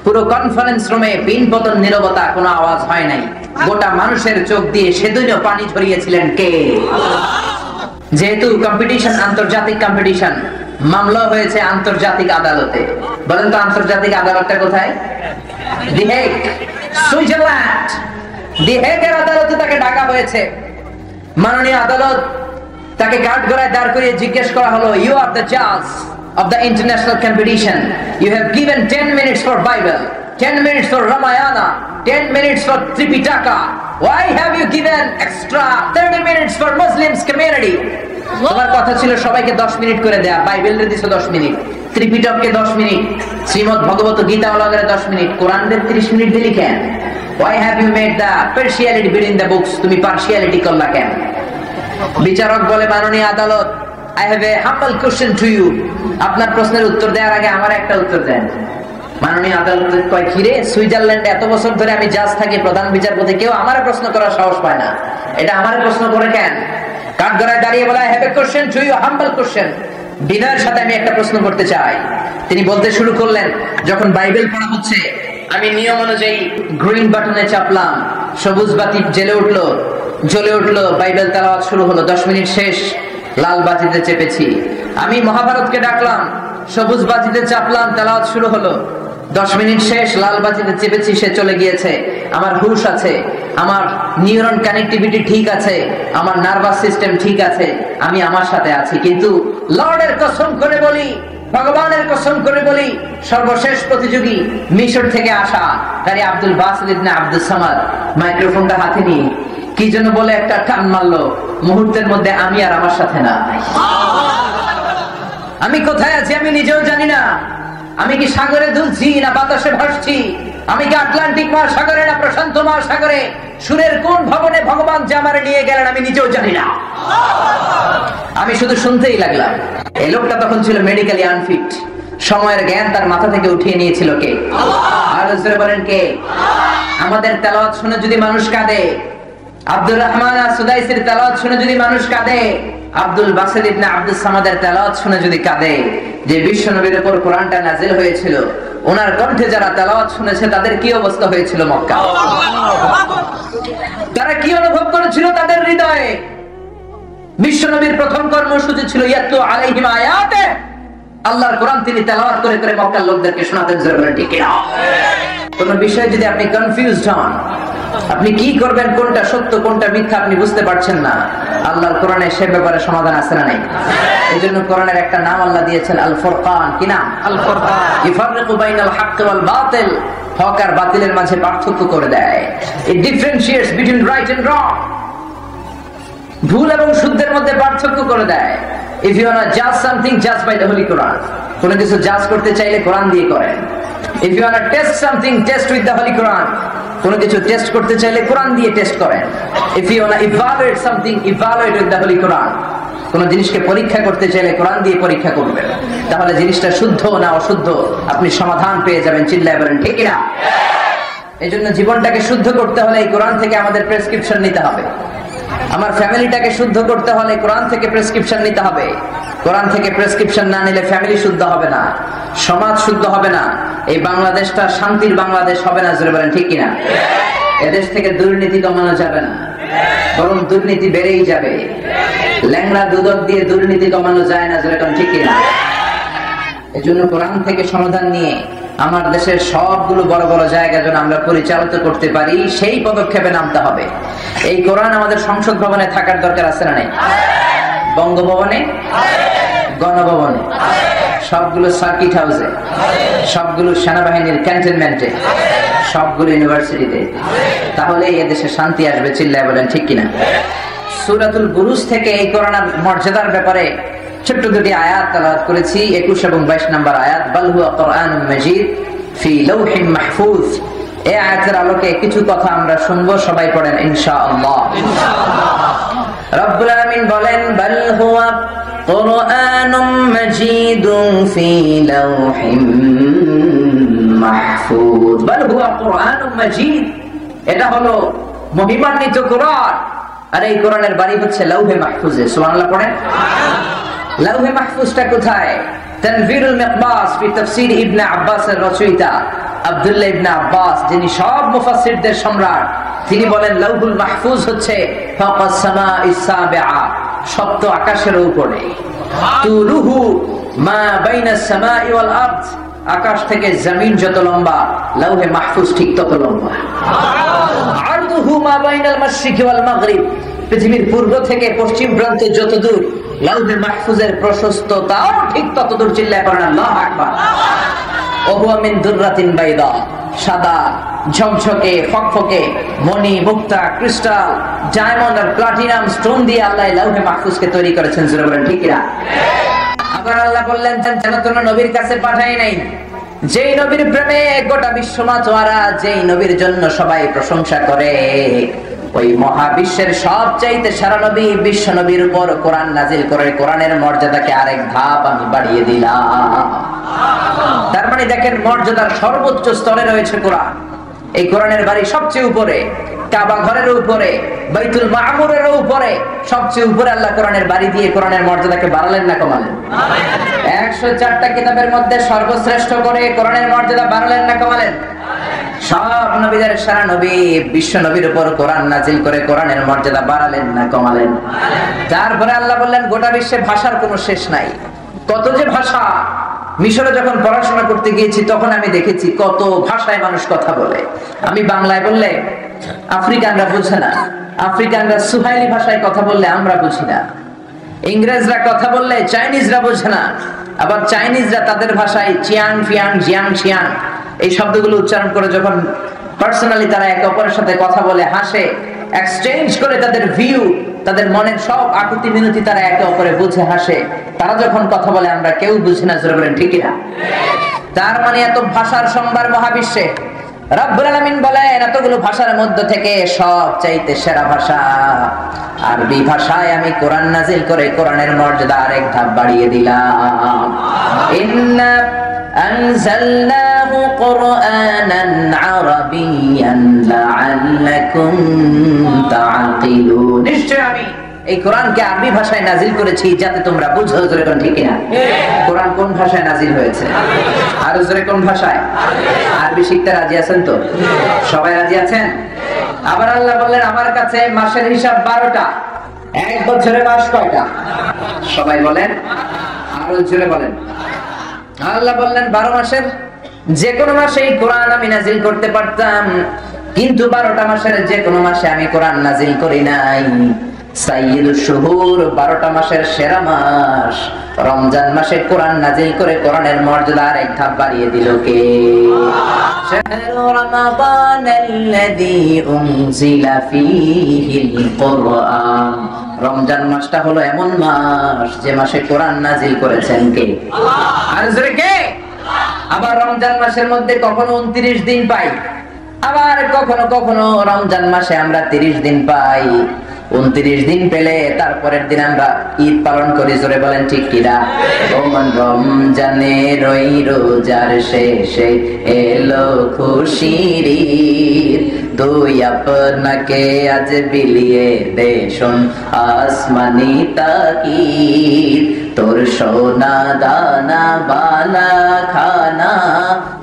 পুরো কনফারেন্স রুমে পিনপতন নীরবতা, কোনো আওয়াজ হয় নাই। গোটা মানুষের চোখ দিয়ে সেদিনও পানি ঝরিয়েছিলেন কে? যেহেতু কম্পিটিশন আন্তর্জাতিক কম্পিটিশন, মামলা হয়েছে আন্তর্জাতিক আদালতে। বলেন তো আন্তর্জাতিক আদালতটা কোথায়? দি হেগ, সুইজারল্যান্ড। দি হেগের আদালতে তাকে ডাকা হয়েছে। মাননীয় আদালত তাকে কাঠগড়ায় দাঁড় করিয়ে জিজ্ঞেস করা হলো, ইউ আর দ্য জাজ of the international competition, you have given 10 minutes for Bible, 10 minutes for Ramayana, 10 minutes for Tripitaka, why have you given extra 30 minutes for Muslims community? তোমার কথা ছিল সবাইকে 10 মিনিট করে দেয়া, বাইবেলের দিছো 10 minute, ত্রিপিটককে 10 minute, Shrimad Bhagavad Gita ওলাগরে 10 minute, কোরআনদের 30 minute দিলি কেন? why have you made the partiality between the books? তুমি পার্সিয়ালিটি করলা কেন? বিচারক বলে, মাননীয় আদালত, I have a humble question to you. আপনার প্রশ্নের উত্তর দেওয়ার আগে আমার একটা উত্তর দেন। মাননীয় আদালত কয়, কিরে, সুইজারল্যান্ডে এত বছর ধরে আমি জাজ থাকি, প্রধান বিচারপতি, কেউ আমারে প্রশ্ন করার সাহস পায় না, এটা আমারে প্রশ্ন করে কেন? কাঠগড়ায় দাঁড়িয়ে বলে, I have a question to you, humble question. বিনয়ের সাথে আমি একটা প্রশ্ন করতে চাই। তিনি বলতে শুরু করলেন, যখন বাইবেল পড়া হচ্ছে আমি নিয়ম অনুযায়ী গ্রিন বাটনে চাপলাম, সবুজ বাতি জ্বলে উঠলো, বাইবেল তেলাওয়াত শুরু হলো। 10 মিনিট শেষ, লাল বাতিতে চেপেছি। আমি মহাভারতকে ডাকলাম, সবুজ বাতিতে চাপলাম, তেলাওয়াত শুরু হলো। 10 মিনিট শেষ, লাল বাতিতে চেপেছি, সে চলে গিয়েছে। আমার হুঁশ আছে, আমার নিউরন কানেক্টিভিটি ঠিক আছে, আমার নার্ভাস সিস্টেম ঠিক আছে, আমি আমার সাথে আছি। কিন্তু লর্ডের কসম করে বলি, ভগবানের কসম করে বলি, সর্বশেষ প্রতিযোগী মিশর থেকে আসা কারি আব্দুল বাসিত ইবনে আব্দুস সামাদ মাইক্রোফোনটা হাতে নিয়ে কি যেন বলে একটা টান মারলো। মুহূর্তের মধ্যে আমি আর আমার সাথে না। আমি কোথায় আছি আমি নিজেও জানি না। আমি কি সাগরে দুলছি না বাতাসে ভাসছি? আমি কি আটলান্টিক মহাসাগরে না প্রশান্ত মহাসাগরে? সুরের কোন ভবনে ভগবান যে আমারে নিয়ে গেলেন আমি নিজেও জানি না। আমি শুধু শুনতেই লাগলাম। এই লোকটা তখন ছিল মেডিকেলি আনফিট। সময়ের জ্ঞান তার মাথা থেকে উঠিয়ে নিয়েছিল কে? আর বলেন কে? আমাদের তেলাওয়াত শুনে যদি মানুষ কাঁদে, আব্দুর রহমান সুদাইসির তেলাওয়াত শুনে যদি মানুষ কাঁদে, আব্দুল বাসিত ইবনে আব্দুস সামাদের তেলাওয়াত শুনে যদি কাঁদে, যে বিশ্ব নবীর উপর কোরআনটা নাযিল হয়েছিল, ওনার কণ্ঠে যারা তেলাওয়াত শুনেছে তাদের কি অবস্থা হয়েছিল মক্কা? তারা কি অনুভব করেছিল তাদের হৃদয়ে? বিশ্ব নবীর প্রথম কর্মসূচি ছিল ইয়াতলু আলাইহিম আয়াতে, আল্লাহর কোরআন তিনি তেলাওয়াত করে করে মক্কার লোকদেরকে শোনাতেন। জোরে ঠিক না? কোন বিষয়ে যদি আপনি কনফিউজড হন, আপনি কি করবেন, কোনটা সত্য কোনটা মিথ্যা আপনি বুঝতে পারছেন না, আল্লাহর কোরআনে সে ব্যাপারে সমাধান আছে না নাই? এইজন্য কোরআনের একটা নাম আল্লাহ দিয়েছেন আল ফুরকান। কি নাম? আল ফুরকান। ইফাররিকু বাইনাল হক ওয়াল বাতিল, হক আর বাতিলের মাঝে পার্থক্য করে দেয়। ইট ডিফারেন্সিয়েটস বিটুইন রাইট এন্ড রং, ভুল এবং শুদ্ধের মধ্যে পার্থক্য করে দেয়। ইফ ইউ ওয়ান্ট টু জাজ সামথিং, জাজ বাই দ্য হোলি কোরআন। কোন কিছু জাজ করতে চাইলে কোরআন দিয়ে করেন। If you want to test something, test with the Holi কোরআন। কোন কিছু টেস্ট করতে চাইলে কোরআন দিয়ে টেস্ট করেন। If you want to evaluate something, evaluate with the Holi কোরআন। কোন জিনিসকে পরীক্ষা করতে চাইলে কোরআন দিয়ে পরীক্ষা করবেন, তাহলে জিনিসটা শুদ্ধ না অশুদ্ধ আপনি সমাধান পেয়ে যাবেন। চিল্লায় বলেন ঠিক না? এই জন্য জীবনটাকে শুদ্ধ করতে হলে এই কোরআন থেকে আমাদের প্রেসক্রিপশন নিতে হবে। আমার ফ্যামিলিটাকে শুদ্ধ করতে হলে কোরআন থেকে প্রেসক্রিপশন নিতে হবে। কোরআন থেকে প্রেসক্রিপশন না নিলে ফ্যামিলি শুদ্ধ হবে না, সমাজ শুদ্ধ হবে না, এই বাংলাদেশটা শান্তির বাংলাদেশ হবে না। জোরে বলেন ঠিক কিনা? এদেশ থেকে দুর্নীতি কমানো যাবে না, বরং দুর্নীতি বেড়েই যাবে। ল্যাংড়া দুদক দিয়ে দুর্নীতি কমানো যায় না। জোরে বলেন ঠিক কিনা? এই জন্য কোরআন থেকে সমাধান নিয়ে আমার দেশের সবগুলো বড় বড় জায়গা যেন আমরা পরিচালিত করতে পারি, সেই পদক্ষেপে নামতে হবে। এই কোরআন আমাদের সংসদ ভবনে থাকার দরকার আছে না নেই? বঙ্গভবনে, গণভবনে, সবগুলো সার্কিট হাউসে, সবগুলো সেনাবাহিনীর ক্যান্টনমেন্টে, সবগুলো ইউনিভার্সিটিতে। তাহলে এদেশে শান্তি আসবে, চিল্লায় বলেন ঠিক কিনা? সূরাতুল বুরুজ থেকে এই কোরআনের মর্যাদার ব্যাপারে ছোট্ট দুটি আয়াত তেলাওয়াত করেছি, 21 এবং 22 নম্বর আয়াত। বাল হুয়া কুরআনুম মাজিদ ফি লাওহিম মাহফুজ। এই আয়াতের আলোকে কিছু কথা আমরা শুনবো, সবাই পড়েন ইনশাআল্লাহ। রব্বুল আলামিন বলেন, বাল হুয়া কুরআনুম মাজিদুন ফি লাওহিম মাহফুজ। বাল হুয়া কুরআনুম মাজিদ, এটা হলো মহিমান্বিত কোরআন, আর এই কোরআনের বাড়ি হচ্ছে লাউহে মাহফুজে। সুবহানাল্লাহ পড়েন। লাউহে মাহফুজটা কোথায়? তানভীরুল মিকবাস ফি তাফসীর ইবনে আব্বাসের রচয়িতা আব্দুল্লাহ ইবনে আব্বাস, যিনি সব মুফাসসিরদের সম্রাট, তিনি বলেন লাউহুল মাহফুজ হচ্ছে ফাকাস সামাইস সাবিআ, সপ্ত আকাশের উপরে। তুলুহু মা বাইনাস সামাই ওয়াল আরদ, আকাশ থেকে জমিন যত লম্বা, লাউহে মাহফুজ ঠিক তত লম্বা। আরদুহু মা বাইনাল মাশরিকি ওয়াল মাগরিব, পৃথিবীর পূর্ব থেকে পশ্চিম প্রান্তে যত দূর, লাউহে মাহফুজের প্রশস্ততাও ঠিক তত দূর। চিল্লায় পড়েন আল্লাহু আকবার। ওহুয়া মিন দুররাতিন বাইদা, সাদা ঝকঝকে ফকফকে মণি মুক্তা ক্রিস্টাল ডায়মন্ড আর প্লাটিনাম স্টোন দিয়ে আল্লাহ লাউহে মাহফুজকে তৈরি করেছেন। জোরে বলেন ঠিক কিনা? আবার আল্লাহ বললেন, যেন তোমরা নবীর কাছে পাঠাই নাই, যেই নবীর প্রেমে গোটা বিশ্ব মাতোয়ারা, যেই নবীর জন্য সবাই প্রশংসা করে, ওই মহাবিশ্বের সবচাইতে সেরা নবী বিশ্ব নবীর উপর কোরআন নাজিল করে কোরআনের মর্যাদাকে আরেক ধাপ আমি বাড়িয়ে দিলাম। তার মানে দেখেন, মর্যাদার সর্বোচ্চ স্তরে রয়েছে কোরআন। এই কোরআনের বাড়ি সবচেয়ে উপরে, কাবা ঘরের উপরে, বাইতুল মামুরের উপরে, সবচেয়ে উপরে আল্লাহ কোরআনের বাড়ি দিয়ে কোরআনের মর্যাদাকে বাড়ালেন না কমালেন? 104টা কিতাবের মধ্যে সর্বশ্রেষ্ঠ করে কোরআনের মর্যাদা বাড়ালেন না কমালেন? সব নবীদের সেরা নবী বিশ্ব নবীর উপর কোরআন নাজিল করে কোরআনের মর্যাদা বাড়ালেন না কমালেন? তারপরে আল্লাহ বললেন, গোটা বিশ্বে ভাষার কোনো শেষ নাই। কত যে ভাষা! মিশরে যখন পড়াশোনা করতে গিয়েছি তখন আমি দেখেছি কত ভাষায় মানুষ কথা বলে। আমি বাংলায় বললে আফ্রিকানরা বুঝে না, আফ্রিকানরা সুহাইলি ভাষায় কথা বললে আমরা বুঝি না, ইংরেজরা কথা বললে চাইনিজরা বোঝে না, আবার চাইনিজরা তাদের ভাষায় চিয়াং ফিয়াং জিয়াং শিয়াং এই শব্দগুলো উচ্চারণ করে যখন পার্সোনালি তারা একে অপরের সাথে কথা বলে, হাসে, এক্সচেঞ্জ করে তাদের ভিউ, তাদের মনের সব আকুতি মিনতি তারা একে অপরে বুঝে হাসে, তারা যখন কথা বলে আমরা কেউ বুঝি না। জোরে বলেন ঠিক কিনা? তার মানে এত ভাষার সম্ভার মহাবিশ্বে। রব্বুল আলামিন বলেন, এতগুলো ভাষার মধ্যে থেকে সবচাইতে সেরা ভাষা আরবি ভাষায় আমি কোরআন নাজিল করে কোরআনের মর্যাদা আরেক ধাপ বাড়িয়ে দিলাম। ইন্না আনজালনাহু কুরআনান আরাবিয়ান লাআল্লাকুম তাআকিলুন, নিশ্চয় আমি এই কোরআনকে আরবি ভাষায় নাজিল করেছি যাতে তোমরা বুঝো। জোরে কোন ঠিক কিনা? কোরআন কোন ভাষায় নাজিল হয়েছে? আর জোরে কোন ভাষায়? আরবি শিখতে রাজি আছেন তো? সবাই রাজি আছেন? আবার আল্লাহ বললেন, আমার কাছে মাসের হিসাব 12টা। এক বছরে মাস কয়টা? সবাই বলেন, আরো জোরে বলেন। আল্লাহ বললেন, 12 মাসের যে কোনো মাসে এই কোরআন আমি নাজিল করতে পারতাম, কিন্তু 12টা মাসের যে কোনো মাসে আমি কোরআন নাজিল করি নাই। সাইয়্যিদুশ শুহুর, 12টা মাসের সেরা মাস রমজান মাসে কোরআন নাজিল করে কোরআনের মর্যাদা আরেক ধাপ বাড়িয়ে দিল কে? শাহরু রমাদানাল্লাযী উনজিলা ফীহিল কুরআন, রমজান মাসটা হলো এমন মাস যে মাসে কোরআন নাজিল করেছেন কে? আল্লাহ। আর জোরে কে? আবার রমজান মাসের মধ্যে কখনো 29 দিন পাই, আবার কখনো কখনো রমজান মাসে আমরা 30 দিন পাই। 29 দিন পেলে তারপরের দিন আমরা ঈদ পালন করি। জোরে বলেন ঠিক কিনা? রমজানের ওই রোজার শেষে এলো খুশির ঈদ, তুই আপনাকে আজ বিলিয়ে দে শোন আসমানি তাকিদ, তোর সোনা দানা বালা খানা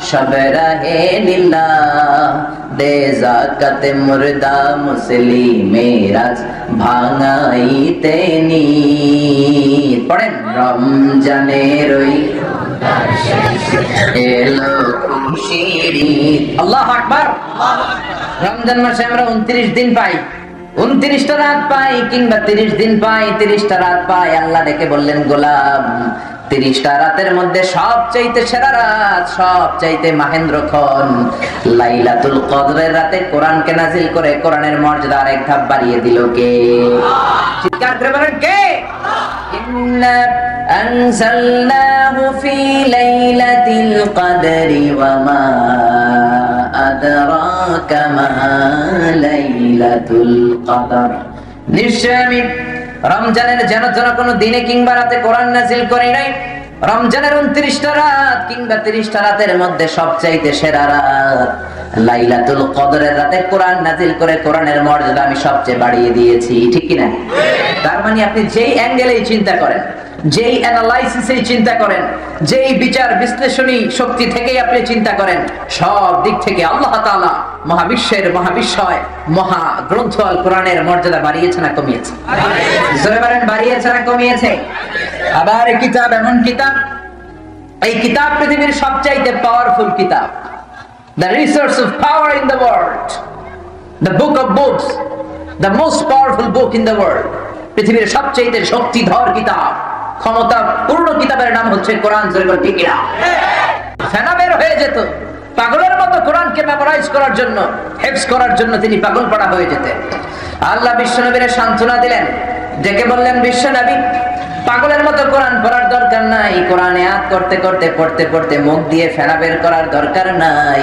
সব রাহে লিল্লাহ, দে যাকাতে মুর্দা মুসলিমেরাজ ভাঙাইতে নি। পড়েন, রমজানের ওই এলো খুশির ঈদ। আল্লাহু আকবার। রমজান মাসে আমরা 29 দিন পাই, 29টা রাত পাই কিংবা 30 দিন পাই, 30টা রাত পাই, আল্লাহ ডেকে বললেন গোলাম 30টা রাতের মধ্যে সবচাইতে সেরা রাত, সবচাইতে মাহেন্দ্রক্ষণ লাইলাতুল কদরের রাতে কোরআনকে নাজিল করে কোরআনের মর্যাদা আরেক ধাপ বাড়িয়ে দিল কে? চিৎকার করে বলেন কে? ইন্না আনজালনাহু ফি লাইলাতিল কদরি ওয়া মা আদরাকা মা লাইলাতুল কদর। নিশ্চয় আমি রমজানের যেন কোনো দিনে কিংবা রাতে কোরআন নাজিল করি নাই। রমজানের 29টা রাত কিংবা 30টা রাতের মধ্যে সবচাইতে সেরা রাত লাইলাতুল কদরের রাতে কোরআন নাজিল করে কোরআনের মর্যাদা আমি সবচেয়ে বাড়িয়ে দিয়েছি, ঠিক কি না? তার মানে আপনি যেই অ্যাঙ্গেলেই চিন্তা করেন, যেই অ্যানালাইসিসেই চিন্তা করেন, যেই বিচার বিশ্লেষণী শক্তি থেকেই আপনি চিন্তা করেন, সব দিক থেকে আল্লাহ তাআলা মহাবিশ্বের মহাবিশ্বয় মহা গ্রন্থ আল কোরআনের মর্যাদা বাড়িয়েছে না কমিয়েছে? জোরে বলেন বাড়িয়েছে না কমিয়েছে? আবার এই কিতাব এমন কিতাব, এই কিতাব পৃথিবীর সবচাইতে পাওয়ারফুল কিতাব, the resource of power in the world, the book of books, the most powerful book in the world, পৃথিবীর সবচাইতে শক্তিধর কিতাব, ক্ষমতা পূর্ণ কিতাবের নাম হচ্ছে কোরআন। জোরে বলেন ঠিক না? ফেনা বের হয়ে যেত পাগলের মতো কোরআনকে মেমোরাইজ করার জন্য, হেফজ করার জন্য তিনি পাগল পাড়া হয়ে যেতেন। আল্লাহ বিশ্বনবীর সান্ত্বনা দিলেন, ডেকে বললেন বিশ্বনবী পাগলের মতো কোরআন পড়ার দরকার নাই, কোরআনে আয়াত করতে করতে পড়তে পড়তে মুখ দিয়ে ফেনা বের করার দরকার নাই।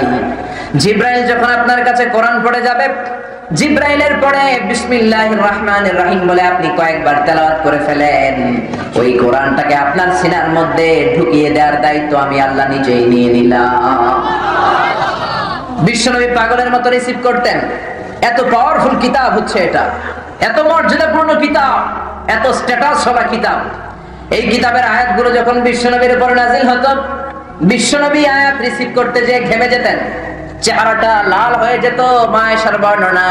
জিব্রাইল যখন আপনার কাছে কোরআন পড়ে যাবে, জিব্রাইলের পরে বিসমিল্লাহির রহমানির রহিম বলে আপনি কয়েকবার তেলাওয়াত করে ফেলেন, ওই কোরআনটাকে আপনার সিনার মধ্যে ঢুকিয়ে দেওয়ার দায়িত্ব আমি আল্লাহ নিজেই নিয়ে নিলাম। বিশ্বনবী পাগলের মতো রিসিভ করতেন। এত পাওয়ারফুল কিতাব হচ্ছে এটা, এত মর্যাদাপূর্ণ কিতাব, এত স্ট্যাটাস হওয়া কিতাব। এই কিতাবের আয়াতগুলো যখন বিশ্বনবীর উপর নাজিল হতো, বিশ্বনবী আয়াত রিসিভ করতে যে ঘেমে যেতেন, চেহারাটা লাল হয়ে যেত। মায়েশার বর্ণনা,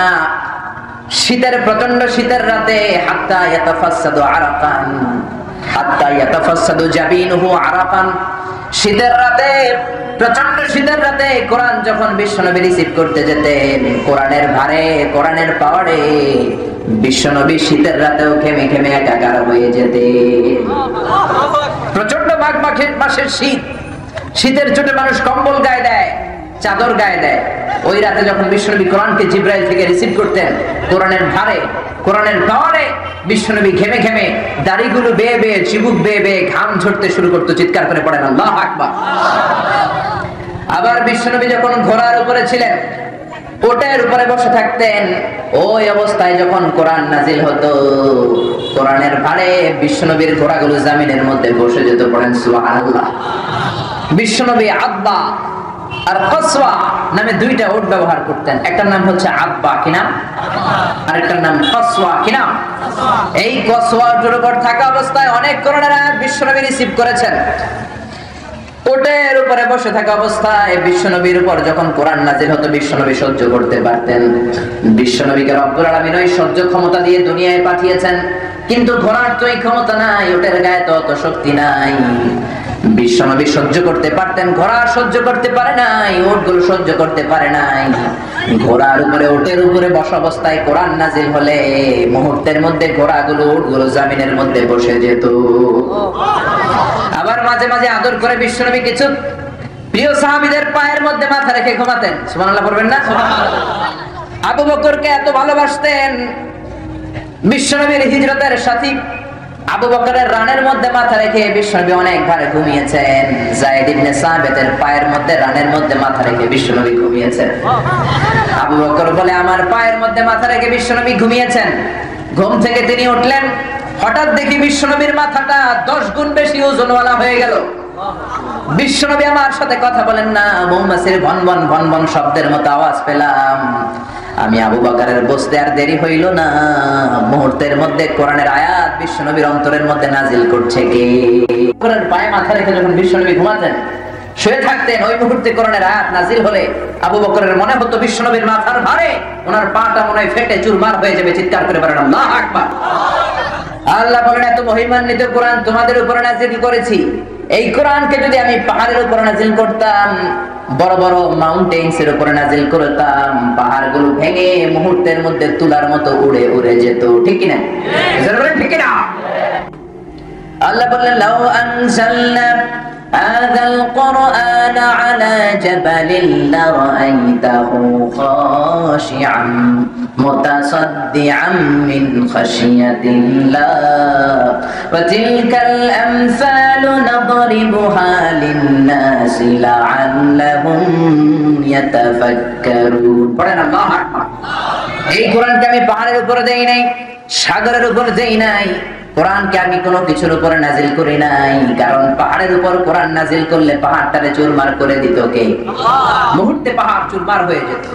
শীতের প্রচন্ড শীতের রাতে হাত্তা ইয়াতাফাসসাদু আরাকান, হাত্তা ইয়াতাফাসসাদু জাবিনুহু আরাকান, শীতের রাতে, প্রচন্ড শীতের রাতে কোরআন যখন বিশ্বনবী রিসিভ করতে যেতেন, কোরআনের ভারে, কোরআনের পাওয়ারে বিশ্বনবী শীতের রাতেও ঘেমে ঘেমে একাকার হয়ে যেতে। প্রচন্ড মাঘ মাসের শীত, শীতের চোটে মানুষ কম্বল গায়ে দেয়, চাদর গায়ে দেয়। ওই রাতে যখন বিশ্বনবী কোরআনকে জিব্রাইল থেকে রিসিভ করতেন, কোরআনের ভারে, কোরআনের পাওয়ারে বিশ্বনবী ঘেমে ঘেমে দাড়িগুলো বেয়ে বেয়ে, চিবুক বেয়ে বেয়ে ঘাম ঝরতে শুরু করতো, চিৎকার করে পড়েন আল্লাহু আকবার। আবার বিশ্বনবী যখন ঘোড়ার উপরে ছিলেন, ওটের উপরে বসে থাকতেন, ওই অবস্থায় যখন কোরআন নাজিল হতো, কোরআনের ভারে বিশ্বনবীর ঘোড়াগুলো জমিনের মধ্যে বসে যেত, পড়েন সুবহানাল্লাহ। বিশ্বনবী আব্বা আর কসওয়া নামে দুইটা ওট ব্যবহার করতেন, একটার নাম হচ্ছে আব্বা, কি নাম? আরেকটার নাম কসওয়া, কি নাম? এই কসওয়া ওটের উপর থাকা অবস্থায় অনেক কোরআনের আয়াত বিশ্বনবী রিসিভ করেছেন। ওটের উপরে বসে থাকা অবস্থায় বিশ্বনবীর উপর যখন কোরআন নাজিল হতো, বিশ্বনবী সহ্য করতে পারতেন। বিশ্বনবীকে রব্বুল আলামিন ওই সহ্য ক্ষমতা দিয়ে দুনিয়ায় পাঠিয়েছেন, কিন্তু ঘোড়ার তো এই ক্ষমতা নাই, ওটের গায়ে তো অত শক্তি নাই। বিশ্বনবী সহ্য করতে পারতেন, ঘোড়া সহ্য করতে পারে নাই, ওটগুলো সহ্য করতে পারে নাই। ঘোড়ার উপরে, ওটের উপরে বসা অবস্থায় কোরআন নাজিল হলে মুহূর্তের মধ্যে ঘোড়াগুলো, ওটগুলো জমিনের মধ্যে বসে যেত। আবার মাঝে মাঝে আদর করে বিশ্বনবী কিছু প্রিয় সাহাবীদের পায়ের মধ্যে মাথা রেখে ঘুমাতেন। সুবহানাল্লাহ পড়বেন না? আবু বকরকে এত ভালোবাসতেন, বিশ্বনবীর হিজরতের সাথী আবু বকরের রানের মধ্যে মাথা রেখে বিশ্বনবী অনেকবার ঘুমিয়েছেন। যায়েদ ইবনে সাবিতের পায়ের মধ্যে, রানের মধ্যে মাথা রেখে বিশ্বনবী ঘুমিয়েছেন। আবু বকর বলে, আমার পায়ের মধ্যে মাথা রেখে বিশ্বনবী ঘুমিয়েছেন। ঘুম থেকে তিনি উঠলেন, হঠাৎ দেখি বিশ্বনবীর মাথাটা 10 গুণ বেশি ওজনওয়ালা হয়ে গেল। বিশ্বনবী আমার সাথে কথা বলেন না, মৌমাছির ভন ভন ভন ভন শব্দের মতো আওয়াজ পেলাম। আমি আবু বকরের বসতে আর দেরি হইল না, মুহূর্তের মধ্যে কোরআনের আয়াত বিশ্বনবীর অন্তরের মধ্যে নাজিল করছে কে? কোরআনের পায়ে মাথা রেখে যখন বিশ্বনবী ঘুমাতেন, শুয়ে থাকতেন, ওই মুহূর্তে কোরআনের আয়াত নাজিল হলে আবু বকরের মনে হতো বিশ্বনবীর মাথার ভারে ওনার পাটা মনে হয় ফেটে চুরমার হয়ে যাবে, চিৎকার করে বলেন আল্লাহু আকবার। আল্লাহ বলেন, এত মহিমান্বিত কোরআন তোমাদের উপর নাজিল করেছি। এই কোরআনকে যদি আমি পাহাড়ের উপর নাজিল করতাম, বড় বড় মাউন্টেন্স এর উপরে নাজিল করতাম, পাহাড়গুলো ভেঙে মুহূর্তের মধ্যে তুলার মতো উড়ে উড়ে যেত। ঠিক কি না? ঠিক কি না? আল্লাহ বললেন লাউ আনজালনা হাযাল কুরআন আলা জাবালিন লারাআইতাহু খাশিআন মুতাসাদ্দিআন মিন খাশিয়াতিল্লাহ ওয়া তিলকাল আমসালু নাদরিবুহা লিন-নাসি লাআল্লাহুম ইয়াতাফাক্কারুন। পড়েন আল্লাহু আকবার। এই কোরআনকে আমি পাহাড়ের উপরে দেই নাই, সাগরের উপর দেই নাই, কোরআনকে আমি কোনো কিছুর উপরে নাজিল করি নাই। কারণ পাহাড়ের উপর কোরআন নাজিল করলে পাহাড়টারে চুরমার করে দিত কে? মুহূর্তে পাহাড় চুরমার হয়ে যেত।